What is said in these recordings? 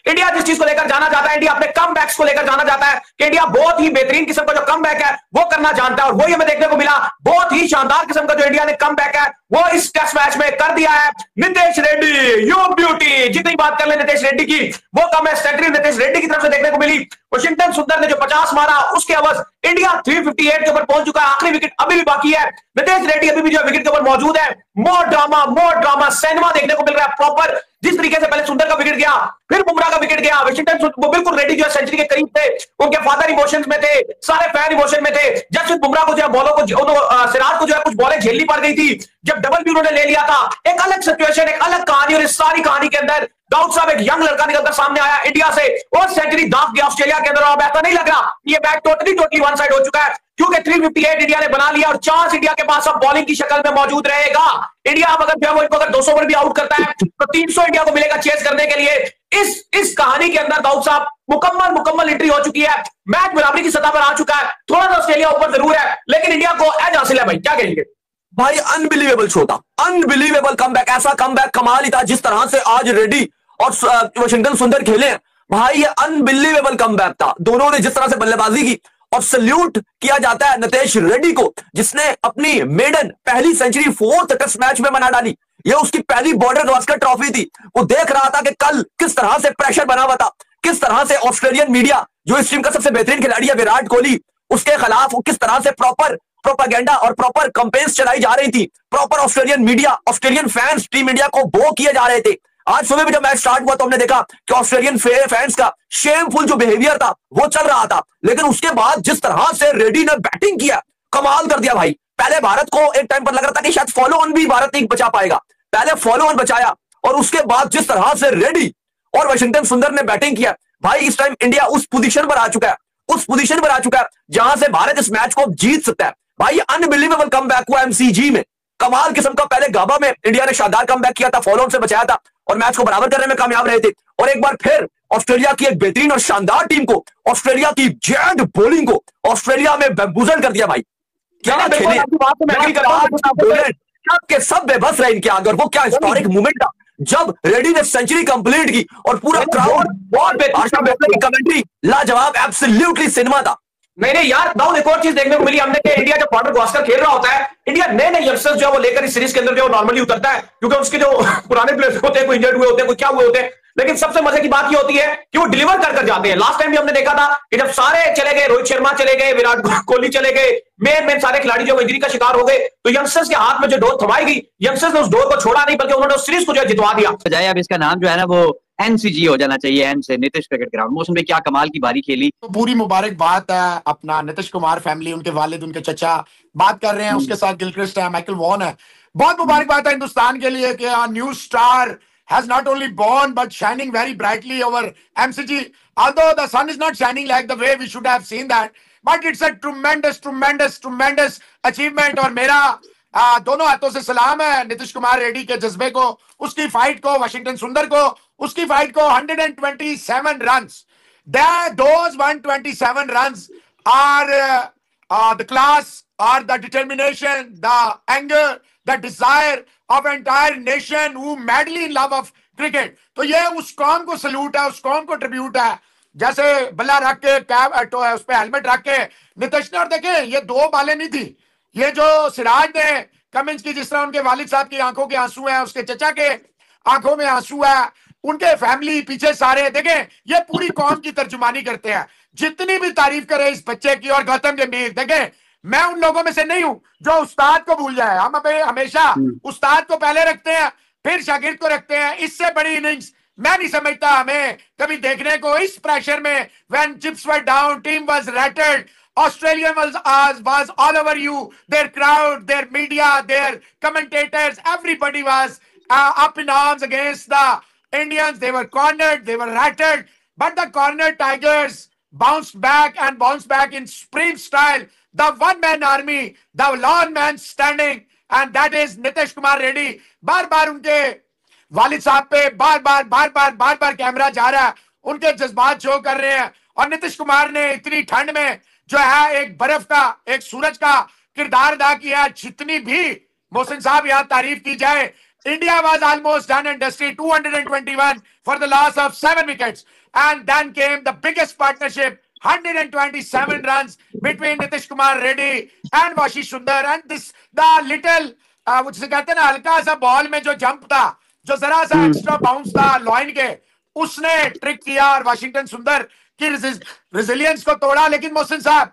India जिस चीज को लेकर जाना चाहता है, इंडिया अपने कम बैक्स को लेकर जाना चाहता है कि इंडिया बहुत ही बेहतरीन किस्म का जो कम बैक है वो करना जानता है, और वही हमें देखने को मिला। बहुत ही शानदार किस्म का जो इंडिया ने कम बैक है वो इस टेस्ट मैच में कर दिया है। नितेश रेड्डी यू ब्यूटी, जितनी बात कर ले नितेश रेड्डी की वो कम है। सेंचुरी नितेश रेड्डी की तरफ से देखने को मिली। वॉशिंगटन सुंदर ने जो 50 मारा उसके अवध इंडिया 358 के ऊपर पहुंच चुका है। आखिरी विकेट अभी भी बाकी है। नितेश रेड्डी अभी भी जो विकेट के ऊपर मौजूद है। मोर ड्रामा सिनेमा देखने को मिल रहा है प्रॉपर। जिस तरीके से पहले सुंदर का विकेट गया, फिर बुमराह का विकेट गया, वॉशिंगटन वो बिल्कुल रेड्डी जो है सेंचुरी के करीब थे। उनके फादर इमोशंस में थे, सारे फैन इमोशन में थे। जसप्रीत बुमराह को जो है बॉलों को सिराज को जो है कुछ बॉलें झेलनी पड़ गई थी। जब डबल भी उन्होंने ले लिया था, एक अलग सिचुएशन, एक अलग कहानी, और इस सारी कहानी के अंदर दाऊद साहब एक यंग लड़का निकलकर सामने आया इंडिया से और सेंचुरी दाग गया ऑस्ट्रेलिया के अंदर। अब ऐसा नहीं लग रहा ये बैट टोटली वन साइड हो चुका है, क्योंकि 358 इंडिया ने बना लिया और चांस इंडिया के पास अब बॉलिंग की शक्ल में मौजूद रहेगा। इंडिया अब अगर जो है वो इनको अगर 200 पर भी आउट करता है तो 300 इंडिया को मिलेगा चेस करने के लिए। इस कहानी के अंदर दाऊद साहब मुकम्मल एंट्री हो चुकी है। मैच बराबरी की सतह पर आ चुका है। थोड़ा सा ऑस्ट्रेलिया ऊपर जरूर है, लेकिन इंडिया को एज हासिल है। भाई क्या कहेंगे? भाई अनबिलीवेबल शो था, अनबिलीवेबल कमबैक, ऐसा कमबैक कमाल ही था। जिस तरह से आज रेड्डी और वॉशिंगटन सुंदर खेले भाई, ये अनबिलीवेबल कमबैक था। दोनों ने जिस तरह से बल्लेबाजी की, और सल्यूट किया जाता है नितेश रेड्डी को जिसने अपनी मेडन पहली सेंचुरी 4th टेस्ट मैच में बना डाली। ये उसकी पहली बॉर्डर गावस्कर ट्रॉफी थी। वो देख रहा था कि कल किस तरह से प्रेशर बना हुआ था, किस तरह से ऑस्ट्रेलियन मीडिया जो इस टीम का सबसे बेहतरीन खिलाड़ी है विराट कोहली, उसके खिलाफ किस तरह से प्रॉपर प्रोपेगेंडा और प्रॉपर कंपेन्स चलाई जा रही थी। Proper Australian media, Australian fans team India को बो किए जा रहे थे। आज सुबह भी जब मैच स्टार्ट हुआ तो हमने देखा कि ऑस्ट्रेलियन फैंस का शेमफुल जो बिहेवियर था वो चल रहा था, लेकिन उसके बाद जिस तरह से रेड्डी ने बैटिंग किया, कमाल कर दिया भाई। पहले भारत को एक टाइम पर लग रहा था कि शायद फॉलो ऑन भी भारत नहीं बचा पाएगा, पहले फॉलो ऑन बचाया, और उसके बाद जिस तरह से रेड्डी और वॉशिंगटन सुंदर ने बैटिंग किया भाई, इस टाइम इंडिया उस पोजीशन पर आ चुका है, उस पोजीशन पर आ चुका है जहां से भारत इस मैच को जीत सकता है। भाई अनबिलीवेबल कमबैक हुआ एमसीजी में, कमाल किस्म का। पहले गाबा में इंडिया ने शानदार कमबैक किया था, फॉलो ऑन से बचाया था और मैच को बराबर करने में कामयाब रहे थे। और एक बार फिर ऑस्ट्रेलिया की एक बेहतरीन और शानदार टीम को, ऑस्ट्रेलिया की जेंट बॉलिंग को ऑस्ट्रेलिया में बेम्बूजल कर दिया भाई। क्या खेले, सब के सब बेबस रहे इनके आगे। और वो क्या हिस्टोरिक मूवमेंट था जब रेड्डी ने सेंचुरी कंप्लीट की और पूरा क्राउड बहुत बेहतरीन कमेंट्री, लाजवाब, एब्सोल्युटली सिनेमा था। नहीं यार दाऊद, एक और चीज देखने को मिली हमने कि इंडिया जब बॉर्डर गावस्कर खेल रहा होता है, इंडिया नए यंगस्टर्स जो है वो लेकर इस सीरीज के अंदर जो नॉर्मली उतरता है, क्योंकि उसके जो पुराने प्लेयर्स होते हैं, कोई इंजर्ड हुए होते हैं, कोई क्या हुए होते हैं, लेकिन सबसे मजे की बात ये होती है कि वो डिलीवर कर जाते हैं। लास्ट टाइम भी हमने देखा था कि जब सारे चले गए, रोहित शर्मा चले गए, विराट कोहली चले गए, मेन सारे खिलाड़ी जो इंजरी का शिकार हो गए, तो यंगस्टर्स के हाथ में जो डोर थमाई गई, यंगस्टर्स ने उस डोर को छोड़ा नहीं, बल्कि उन्होंने उस सीरीज को जो है जितवा दिया। बजाय अब इसका नाम जो है ना वो एनसीजी हो जाना चाहिए, एन से नीतीश क्रिकेट ग्राउंड। मौसम में क्या कमाल की बारी खेली। तो पूरी मुबारकबाद है अपना नीतीश कुमार फैमिली, उनके वालिद, उनके चचा बात कर रहे हैं, उसके साथ गिलक्रिस्ट है, माइकल वॉन है। बहुत मुबारकबाद है हिंदुस्तान के लिए कि new star has not only born but shining very brightly over MCG. Although the sun is not shining like the way we should have seen that, but it's a tremendous achievement. और मेरा दोनों हाथों से सलाम है नीतीश कुमार रेड्डी के जज्बे को, उसकी फाइट को, वॉशिंगटन सुंदर को, उसकी फाइट को। 127 runs. Those 127 runs are the class, are the determination, the anger, the desire of entire nation who madly in love of cricket. तो ये उस कौम को सल्यूट है, उस कौम को ट्रिब्यूट है। जैसे बल्ला रख के कैप उस पे हेलमेट रख के नीतीश ने, और देखें ये 2 बालें नहीं थी, ये जो सिराज ने कमिंस की, जिस तरह उनके वालिद साहब की आंखों के आंसू हैं, उसके चचा के आंखों में आंसू है, उनके फैमिली पीछे सारे, देखें ये पूरी कौम की तर्जुमानी करते हैं। जितनी भी तारीफ करे इस बच्चे की और गौतम गंभीर, देखें मैं उन लोगों में से नहीं हूं जो उस्ताद को भूल जाए। हम हमेशा उस्ताद को पहले रखते हैं, फिर शागिर्द को रखते हैं। इससे बड़ी इनिंग्स मैं नहीं समझता हमें कभी देखने को इस प्रेशर में। When chips were down, team was rattled, Australia was all over you. Their crowd, their media, their commentators, everybody was up in arms against the Indians. They were cornered, they were rattled, but the cornered Tigers bounced back in supreme style. The one-man army, the lone man standing, and that is Nitish Kumar Reddy. बार-बार उनके वालिद साहब पे बार-बार camera जा रहा है, उनके जज्बात शो कर रहे हैं। और नीतीश कुमार ने इतनी ठंड में जो है एक बर्फ का, एक सूरज का किरदार अदा किया। जितनी भी मोहसिन साहब यहाँ तारीफ की जाए, India was almost done and dusted, 221 for the loss of 7 wickets. And then came the biggest partnership, 127 runs between Nitish Kumar Reddy and Ashish Sundar. And this, the little, जिसे कहते हैं ना, हल्का सा बॉल में जो जंप था, जो जरा सा एक्स्ट्रा बाउंस था लॉइन के, उसने ट्रिक किया और वाशिंगटन सुंदर की रेजिलियंस को तोड़ा। लेकिन मोहसिन साहब,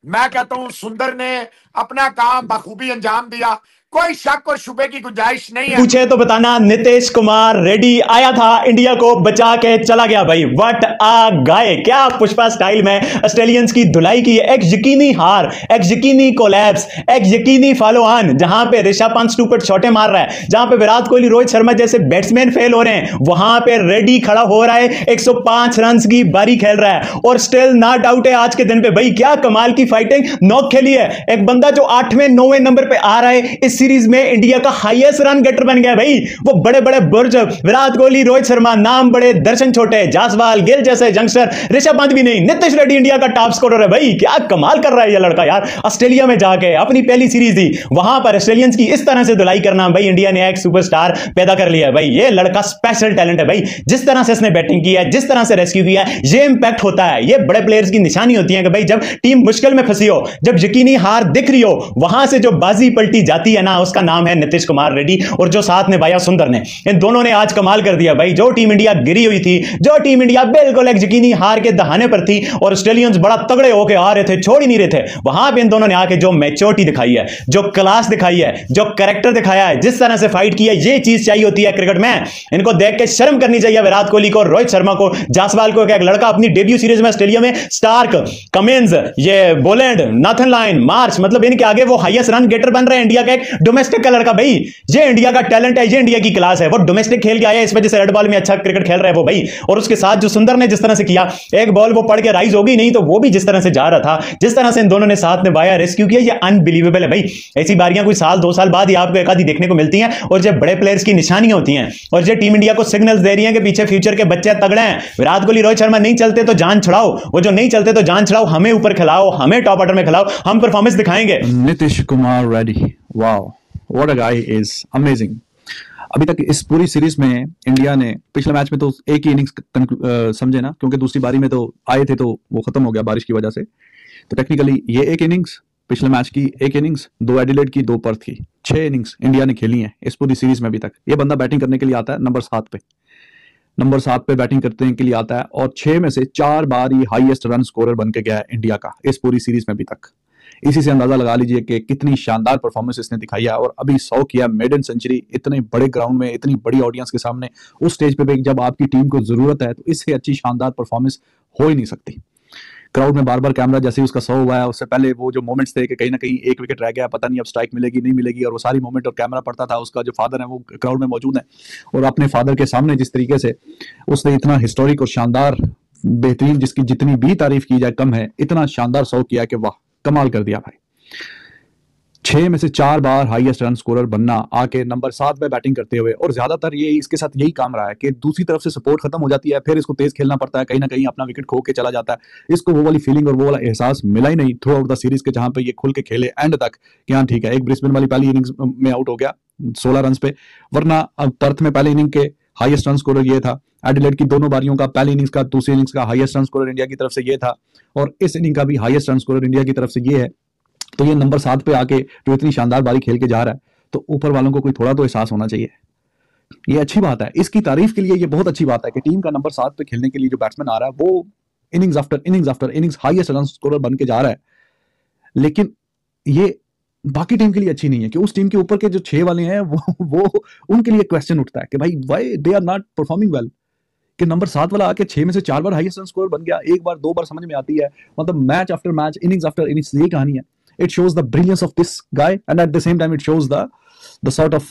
मैं कहता हूं सुंदर ने अपना काम बखूबी अंजाम दिया, कोई शक और शुबे की गुंजाइश नहीं है। पूछे तो बताना, नीतीश कुमार रेड्डी आया था, इंडिया को बचा के चला गया भाई। व्हाट आ गाय, क्या पुष्पा स्टाइल में ऑस्ट्रेलियंस की धुलाई की। एक यकीनी हार, एक यकीनी कोलैप्स, एक यकीनी फॉलो ऑन। जहां पे ऋषभ पंत स्टूपिड शॉटे मार रहा है, जहां पे विराट कोहली, रोहित शर्मा जैसे बैट्समैन फेल हो रहे हैं, वहां पे रेड्डी खड़ा हो रहा है, 105 रन की बारी खेल रहा है और स्टिल नॉट आउट है आज के दिन पे भाई। क्या कमाल की फाइटिंग नॉक खेली है। एक बंदा जो 8वें 9वें नंबर पे आ रहा है इस सीरीज में, इंडिया का हाईएस्ट रन गेटर बन गया भाई। वो बड़े बड़े बुर्ज, विराट कोहली, रोहित शर्मा, नाम बड़े, दर्शन छोटे, जासवाल, गिल जैसे यंगस्टर, ऋषभ पंत भी नहीं, नीतीश रेड्डी इंडिया का टॉप स्कोरर है भाई। क्या कमाल कर रहा है ये लड़का यार। ऑस्ट्रेलिया में जाके अपनी पहली सीरीज थी, वहां पर ऑस्ट्रेलियंस की इस तरह से धुलाई करना भाई, इंडिया ने एक सुपरस्टार पैदा कर लिया है भाई। ये लड़का स्पेशल टैलेंट है भाई। जिस तरह से इसने बैटिंग की है, जिस तरह से रेस्क्यू किया है, ये इंपैक्ट होता है। ये बड़े प्लेयर्स की निशानी होती है कि भाई जब टीम मुश्किल में फंसी हो, जब यकीनी हार दिख रही हो, वहां से जो बाजी पलटी जाती है ना, उसका नाम है नीतीश कुमार रेड्डी। और जो साथ में भाई सुंदर ने, इन दोनों ने आज कमाल कर दिया भाई। जो टीम इंडिया गिरी हुई थी, जो टीम इंडिया बिल्कुल एक यकीनी हार के दहाने पर थी और ऑस्ट्रेलियंस बड़ा तगड़े होके आ रहे थे, छोड़ ही नहीं रहे थे, वहां पे इन दोनों ने आके जो मैच्योरिटी दिखाई है, जो क्लास दिखाई है, जो कैरेक्टर दिखाया है, जिस तरह से फाइट की है, ये चीज चाहिए होती है क्रिकेट में। इनको देख के शर्म करनी चाहिए विराट कोहली को, रोहित शर्मा को, जासवाल को। एक लड़का अपनी डेब्यू सीरीज में ऑस्ट्रेलिया में, स्टार्क, कमिंस, ये बोलैंड, नाथन लायन, मार्च, मतलब इनके आगे वो हाईएस्ट रन गेटर बन रहे हैं। इंडिया का एक डोमेस्टिक का लड़का भाई, ये इंडिया का टैलेंट है, ये इंडिया की क्लास है। वो डोमेस्टिक खेल के आया, इस वजह से रेड बॉल में अच्छा क्रिकेट खेल रहा है वो भाई। और उसके साथ जो सुंदर ने जिस तरह से किया, एक बॉल वो पड़ के राइज होगी नहीं तो वो भी जिस तरह से जा रहा था, जिस तरह से इन दोनों ने साथ निभाया, रेस्क्यू किया, ये अनबिलीवेबल है भाई। ऐसी बारियां कोई साल 2 साल बाद ही आपको एक आधी देखने को मिलती हैं और जब बड़े प्लेयर्स की निशानियां होती हैं और ये टीम इंडिया को सिग्नल्स दे रही हैं कि पीछे फ्यूचर के बच्चे तगड़े हैं। विराट कोहली, रोहित शर्मा नहीं चलते तो जान छुड़ाओ, वो जो नहीं चलते तो जान छुड़ाओ, हमें ऊपर खिलाओ, हमें टॉप ऑर्डर में खिलाओ, हम परफॉर्मेंस दिखाएंगे। Nitish Kumar Reddy, wow, what a guy, is amazing. अभी तक इस पूरी सीरीज में इंडिया ने, पिछले मैच में तो एक ही इनिंग्स समझे ना, क्योंकि दूसरी बारी में तो आए थे तो वो खत्म हो गया बारिश की वजह से। तो टेक्निकली ये एक इनिंग्स, पिछले मैच की एक इनिंग्स, 2 एडिलेड की, 2 पर्थ की, 6 इनिंग्स इंडिया ने खेली हैं इस पूरी सीरीज में अभी तक। ये बंदा बैटिंग करने के लिए आता है नंबर 7 पे बैटिंग करने के लिए आता है और 6 में से 4 बार ही हाईएस्ट रन स्कोरर बन के गया है इंडिया का इस पूरी सीरीज में अभी तक। इसी से अंदाजा लगा लीजिए कि कितनी शानदार परफॉर्मेंस इसने दिखाई है। और अभी 100 किया, मेडन सेंचुरी, इतने बड़े ग्राउंड में, इतनी बड़ी ऑडियंस के सामने, उस स्टेज पे भी जब आपकी टीम को जरूरत है, तो इससे अच्छी शानदार परफॉर्मेंस हो ही नहीं सकती। क्राउड में बार बार कैमरा, जैसे ही उसका 100 हुआ है, उससे पहले वो जो मोमेंट्स थे कि कहीं ना कहीं एक विकेट रह गया, पता नहीं अब स्ट्राइक मिलेगी नहीं मिलेगी, और वो सारी मोमेंट और कैमरा पड़ता था, उसका जो फादर है वो क्राउड में मौजूद है और अपने फादर के सामने जिस तरीके से उसने इतना हिस्टोरिक और शानदार, बेहतरीन, जिसकी जितनी भी तारीफ की जाए कम है, इतना शानदार 100 किया कि वाह, कमाल कर दिया भाई। 6 में से 4 बार हाईएस्ट रन स्कोरर बनना, आके नंबर 7 पे बैटिंग करते हुए, और ज्यादातर ये इसके साथ यही काम रहा है कि दूसरी तरफ से सपोर्ट खत्म हो जाती है, फिर इसको तेज खेलना पड़ता है, कहीं ना कहीं अपना विकेट खो के चला जाता है। इसको वो वाली फीलिंग और वो वाला एहसास मिला ही नहीं थ्रू आउट द सीरीज के, जहां पे ये खुल के खेले एंड तक कि हाँ ठीक है, एक ब्रिस्बेन वाली पहली इनिंग्स में आउट हो गया 16 रन पे, वरना पर्थ में पहले इनिंग के हाईएस्ट रन स्कोरर ये था, एडिलेड की दोनों बारियों का, पहली इनिंग्स का, दूसरी इनिंग्स का हाईएस्ट रन स्कोरर इंडिया की तरफ से ये था, और इस इनिंग का भी हाईएस्ट रन स्कोरर इंडिया की तरफ से ये है। तो ये नंबर 7 पे आके जो इतनी शानदार बारी खेल के जा रहा है, तो ऊपर वालों को कोई थोड़ा तो एहसास होना चाहिए। ये अच्छी बात है, इसकी तारीफ के लिए ये बहुत अच्छी बात है कि टीम का नंबर 7 पे खेलने के लिए जो बैट्समैन आ रहा है वो innings after innings after innings highest run scorer बन के जा रहा है। लेकिन ये बाकी टीम के लिए अच्छी नहीं है कि उस टीम के ऊपर के जो 6 वाले हैं वो उनके लिए क्वेश्चन उठता है कि भाई why they are not performing well, कि नंबर 7 वाला आके 6 में से 4 बार हाईएस्ट रन स्कोरर बन गया, एक बार 2 बार समझ में आती है, मतलब match after match, innings after innings, यही कहानी है। It shows the brilliance of this guy and at the same time it shows the sort of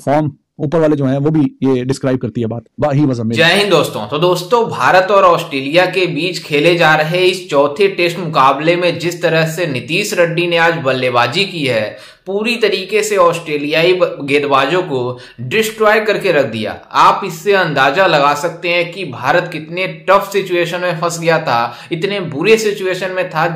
form ऊपर वाले जो हैं वो भी ये डिस्क्राइब करती है बात। वाह, ही वाज अमेजिंग। जय हिंद दोस्तों। तो दोस्तों, भारत और ऑस्ट्रेलिया के बीच खेले जा रहे इस चौथे टेस्ट मुकाबले में जिस तरह से नीतीश रेड्डी ने आज बल्लेबाजी की है, पूरी तरीके से ऑस्ट्रेलियाई गेंदबाजों को डिस्ट्रॉय करके रख दिया। आप इससे अंदाजा लगा सकते हैं कि भारत कितने टफ सिचुएशन में फंस गया था, इतने बुरे सिचुएशन में था,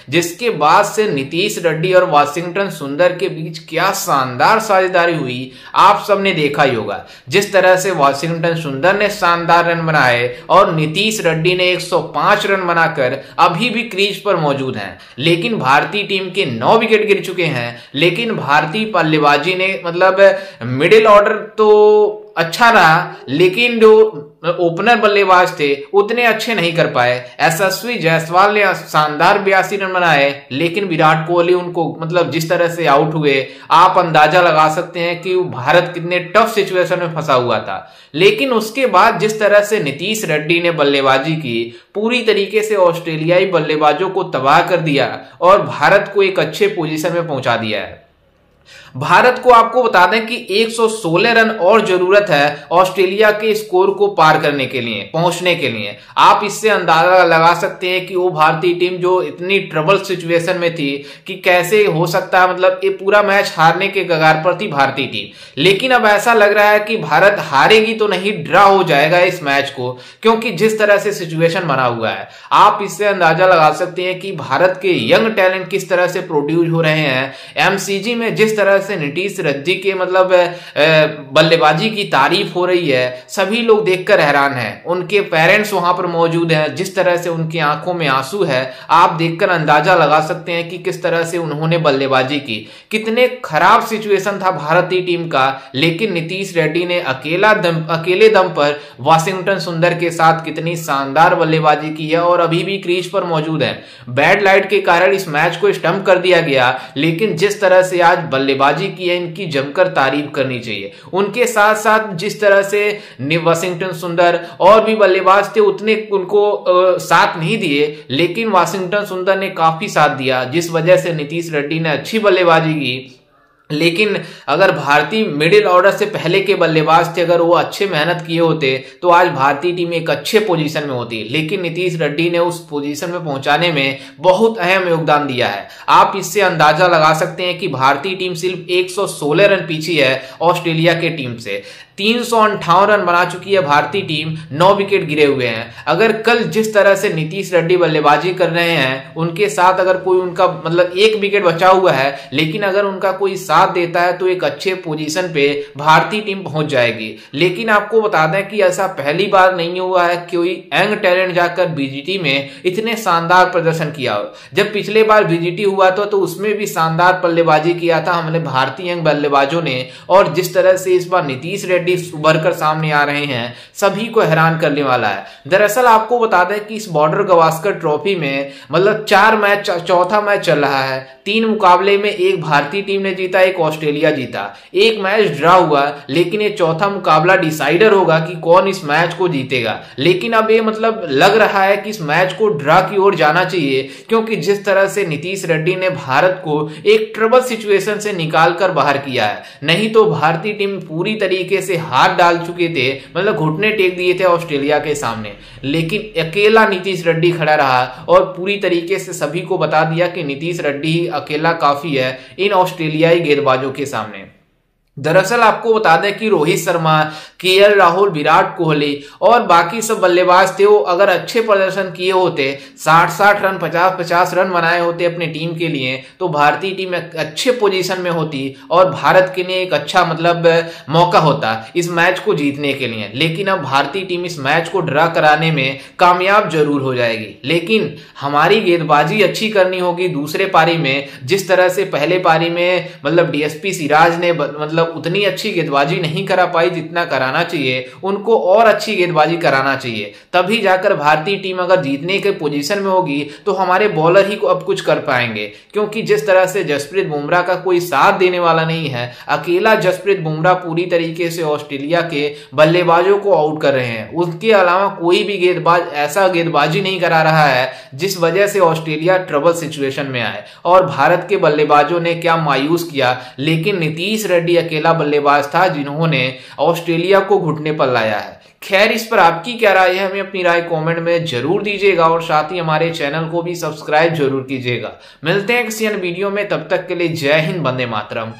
जिसके बाद से नीतीश रेड्डी और वाशिंगटन सुंदर के बीच क्या शानदार साझेदारी हुई, आप सबने आपने देखा ही होगा, जिस तरह से वाशिंगटन सुंदर ने शानदार रन बनाए और नीतीश रेड्डी ने 105 रन बनाकर अभी भी क्रीज पर मौजूद हैं। लेकिन भारतीय टीम के 9 विकेट गिर चुके हैं, लेकिन भारतीय बल्लेबाजी ने मतलब मिडिल ऑर्डर तो अच्छा रहा, लेकिन जो ओपनर बल्लेबाज थे उतने अच्छे नहीं कर पाए। यशस्वी जायसवाल ने शानदार 82 रन बनाए, लेकिन विराट कोहली उनको मतलब जिस तरह से आउट हुए, आप अंदाजा लगा सकते हैं कि भारत कितने टफ सिचुएशन में फंसा हुआ था। लेकिन उसके बाद जिस तरह से नीतीश रेड्डी ने बल्लेबाजी की, पूरी तरीके से ऑस्ट्रेलियाई बल्लेबाजों को तबाह कर दिया और भारत को एक अच्छे पोजीशन में पहुंचा दिया है। भारत को आपको बता दें कि 116 रन और जरूरत है ऑस्ट्रेलिया के स्कोर को पार करने के लिए, पहुंचने के लिए। आप इससे अंदाजा लगा सकते हैं कि वो भारतीय टीम जो इतनी ट्रबल सिचुएशन में थी कि कैसे हो सकता है, मतलब ये पूरा मैच हारने के कगार पर थी भारतीय टीम। लेकिन अब ऐसा लग रहा है कि भारत हारेगी तो नहीं, ड्रा हो जाएगा इस मैच को, क्योंकि जिस तरह से सिचुएशन बना हुआ है। आप इससे अंदाजा लगा सकते हैं कि भारत के यंग टैलेंट किस तरह से प्रोड्यूस हो रहे हैं। एमसीजी में जिस तरह से नीतीश रेड्डी के मतलब बल्लेबाजी की तारीफ हो रही है, सभी लोग देखकर हैरान हैं। उनके पेरेंट्स वहां पर मौजूद हैं, जिस तरह से उनकी आंखों में आंसू है, आप देखकर अंदाजा लगा सकते हैं कि किस तरह से उन्होंने बल्लेबाजी की। कितने खराब सिचुएशन था भारतीय टीम का, लेकिन नीतीश रेड्डी ने अकेले दम पर वाशिंगटन सुंदर के साथ कितनी शानदार बल्लेबाजी की है और अभी भी क्रीज पर मौजूद है। बैड लाइट के कारण इस मैच को स्टंप कर दिया गया, लेकिन जिस तरह से आज बल्लेबाजी की है, इनकी जमकर तारीफ करनी चाहिए। उनके साथ साथ जिस तरह से वाशिंगटन सुंदर और भी बल्लेबाज थे, उतने उनको साथ नहीं दिए, लेकिन वाशिंगटन सुंदर ने काफी साथ दिया, जिस वजह से नीतीश रेड्डी ने अच्छी बल्लेबाजी की। लेकिन अगर भारतीय मिडिल ऑर्डर से पहले के बल्लेबाज थे, अगर वो अच्छे मेहनत किए होते तो आज भारतीय टीम एक अच्छे पोजीशन में होती। लेकिन नीतीश रेड्डी ने उस पोजीशन में पहुंचाने में बहुत अहम योगदान दिया है। आप इससे अंदाजा लगा सकते हैं कि भारतीय टीम सिर्फ 116 रन पीछे है ऑस्ट्रेलिया के टीम से। 358 रन बना चुकी है भारतीय टीम, 9 विकेट गिरे हुए हैं। अगर कल जिस तरह से नीतीश रेड्डी बल्लेबाजी कर रहे हैं, उनके साथ अगर कोई उनका मतलब 1 विकेट बचा हुआ है, लेकिन अगर उनका कोई साथ देता है तो एक अच्छे पोजीशन पे भारतीय टीम पहुंच जाएगी। लेकिन आपको बता दें कि ऐसा पहली बार नहीं हुआ है कि कोई यंग टैलेंट जाकर बीजीटी में इतने शानदार प्रदर्शन किया हो। जब पिछले बार बीजीटी हुआ था तो उसमें भी शानदार बल्लेबाजी किया था हमने भारतीय यंग बल्लेबाजों ने, और जिस तरह से इस बार नीतीश रेड्डी उभर कर सामने आ रहे हैं, सभी को हैरान करने वाला है। दरअसल आपको बता दें कि इस बॉर्डर गवास्कर ट्रॉफी में मतलब 4 मैच, चौथा मैच चल रहा है। 3 मुकाबले में एक भारतीय टीम ने जीता, एक ऑस्ट्रेलिया जीता, एक मैच ड्रा हुआ, लेकिन ये चौथा मुकाबला डिसाइडर होगा कि कौन इस मैच को जीतेगा। लेकिन अब ये मतलब लग रहा है कि इस मैच को ड्रा की ओर जाना चाहिए, क्योंकि जिस तरह से नीतीश रेड्डी ने भारत को एक ट्रबल सिचुएशन से निकालकर बाहर किया है, नहीं तो भारतीय टीम पूरी तरीके से हाथ डाल चुके थे, मतलब घुटने टेक दिए थे ऑस्ट्रेलिया के सामने। लेकिन अकेला नीतीश रेड्डी खड़ा रहा और पूरी तरीके से सभी को बता दिया कि नीतीश रेड्डी अकेला काफी है इन ऑस्ट्रेलियाई गेंदबाजों के सामने। दरअसल आपको बता दें कि रोहित शर्मा, केएल राहुल, विराट कोहली और बाकी सब बल्लेबाज थे, वो अगर अच्छे प्रदर्शन किए होते, 60-60 रन, 50-50 रन बनाए होते अपनी टीम के लिए, तो भारतीय टीम एक अच्छे पोजीशन में होती और भारत के लिए एक अच्छा मतलब मौका होता इस मैच को जीतने के लिए। लेकिन अब भारतीय टीम इस मैच को ड्रा कराने में कामयाब जरूर हो जाएगी, लेकिन हमारी गेंदबाजी अच्छी करनी होगी दूसरे पारी में। जिस तरह से पहले पारी में मतलब डीएसपी सिराज ने मतलब उतनी अच्छी गेंदबाजी नहीं करा पाई जितना कराना चाहिए, उनको और अच्छी गेंदबाजी कराना चाहिए, तभी जाकर भारतीय टीम अगर जीतने के पोजीशन में होगी तो हमारे बॉलर ही को अब कुछ कर पाएंगे। क्योंकि जिस तरह से जसप्रीत बुमराह का कोई साथ देने वाला नहीं है, अकेला जसप्रीत बुमराह पूरी तरीके से ऑस्ट्रेलिया के बल्लेबाजों को आउट कर रहे हैं। उसके अलावा कोई भी गेंदबाज ऐसा गेंदबाजी नहीं करा रहा है जिस वजह से ऑस्ट्रेलिया ट्रबल सिचुएशन में आए। और भारत के बल्लेबाजों ने क्या मायूस किया, लेकिन नीतीश रेड्डी अकेला बल्लेबाज था जिन्होंने ऑस्ट्रेलिया को घुटने पर लाया है। खैर, इस पर आपकी क्या राय है, हमें अपनी राय कमेंट में जरूर दीजिएगा और साथ ही हमारे चैनल को भी सब्सक्राइब जरूर कीजिएगा। मिलते हैं किसी अन्य वीडियो में, तब तक के लिए जय हिंद, वंदे मातरम।